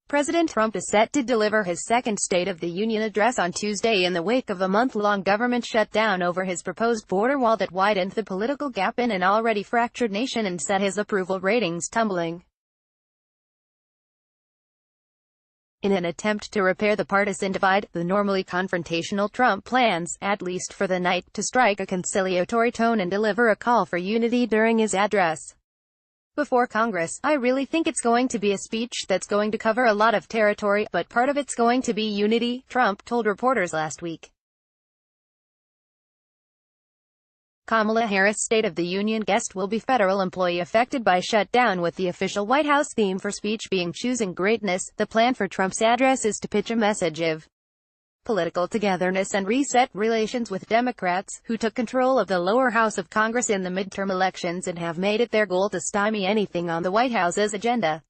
President Trump is set to deliver his second State of the Union address on Tuesday in the wake of a month-long government shutdown over his proposed border wall that widened the political gap in an already fractured nation and set his approval ratings tumbling. In an attempt to repair the partisan divide, the normally confrontational Trump plans, at least for the night, to strike a conciliatory tone and deliver a call for unity during his address before Congress. "I really think it's going to be a speech that's going to cover a lot of territory, but part of it's going to be unity," Trump told reporters last week. Kamala Harris' State of the Union guest will be federal employee affected by shutdown, with the official White House theme for speech being "Choosing Greatness." The plan for Trump's address is to pitch a message of political togetherness and reset relations with Democrats, who took control of the lower house of Congress in the midterm elections and have made it their goal to stymie anything on the White House's agenda.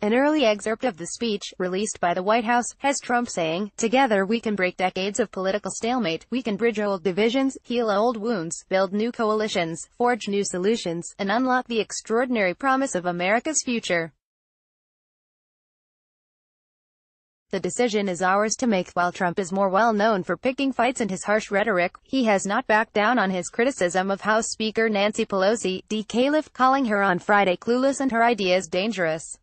An early excerpt of the speech, released by the White House, has Trump saying, "Together we can break decades of political stalemate, we can bridge old divisions, heal old wounds, build new coalitions, forge new solutions, and unlock the extraordinary promise of America's future. The decision is ours to make." While Trump is more well known for picking fights and his harsh rhetoric, he has not backed down on his criticism of House Speaker Nancy Pelosi, calling her on Friday clueless and her ideas dangerous.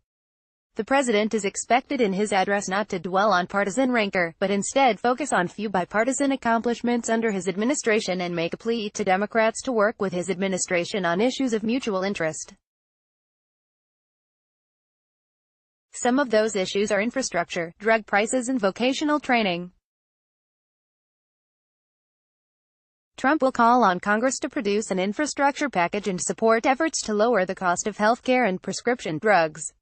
The president is expected in his address not to dwell on partisan rancor, but instead focus on few bipartisan accomplishments under his administration and make a plea to Democrats to work with his administration on issues of mutual interest. Some of those issues are infrastructure, drug prices and vocational training. Trump will call on Congress to produce an infrastructure package and support efforts to lower the cost of health care and prescription drugs.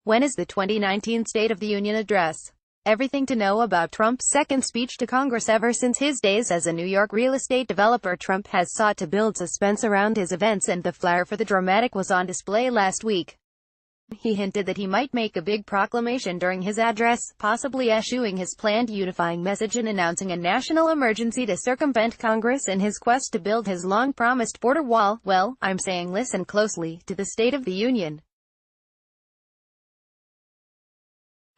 When is the 2019 State of the Union address? Everything to know about Trump's second speech to Congress. Ever since his days as a New York real estate developer, Trump has sought to build suspense around his events, and the flair for the dramatic was on display last week. He hinted that he might make a big proclamation during his address, possibly eschewing his planned unifying message and announcing a national emergency to circumvent Congress in his quest to build his long-promised border wall. "Well, I'm saying listen closely to the State of the Union.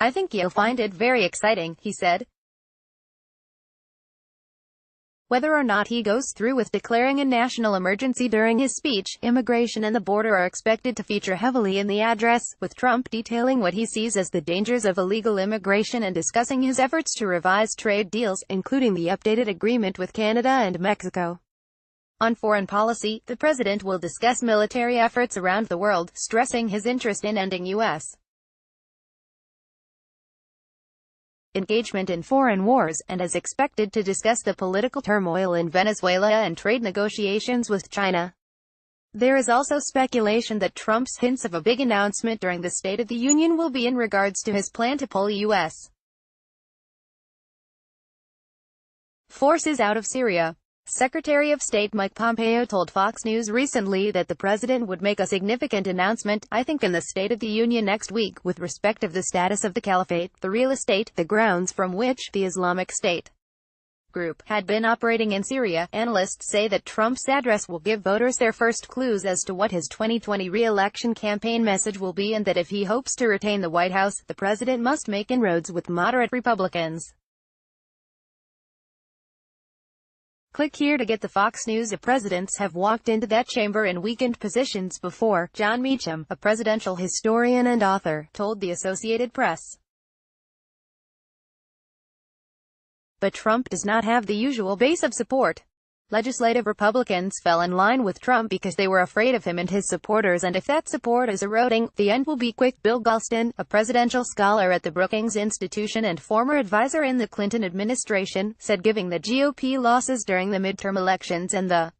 I think you'll find it very exciting," he said. Whether or not he goes through with declaring a national emergency during his speech, immigration and the border are expected to feature heavily in the address, with Trump detailing what he sees as the dangers of illegal immigration and discussing his efforts to revise trade deals, including the updated agreement with Canada and Mexico. On foreign policy, the president will discuss military efforts around the world, stressing his interest in ending U.S. engagement in foreign wars, and is expected to discuss the political turmoil in Venezuela and trade negotiations with China. There is also speculation that Trump's hints of a big announcement during the State of the Union will be in regards to his plan to pull U.S. forces out of Syria. Secretary of State Mike Pompeo told Fox News recently that the president would make a significant announcement, I think in the State of the Union next week, with respect of the status of the caliphate, the real estate, the grounds from which the Islamic State group had been operating in Syria. Analysts say that Trump's address will give voters their first clues as to what his 2020 re-election campaign message will be, and that if he hopes to retain the White House, the president must make inroads with moderate Republicans. Click here to get the Fox News. Presidents have walked into that chamber in weakened positions before, John Meacham, a presidential historian and author, told the Associated Press. But Trump does not have the usual base of support. Legislative Republicans fell in line with Trump because they were afraid of him and his supporters, and if that support is eroding, the end will be quick. Bill Galston, a presidential scholar at the Brookings Institution and former advisor in the Clinton administration, said giving the GOP losses during the midterm elections and the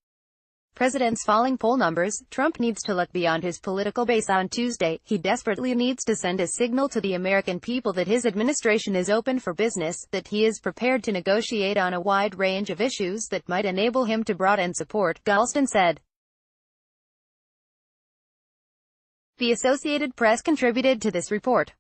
president's falling poll numbers, Trump needs to look beyond his political base on Tuesday. He desperately needs to send a signal to the American people that his administration is open for business, that he is prepared to negotiate on a wide range of issues that might enable him to broaden support, Galston said. The Associated Press contributed to this report.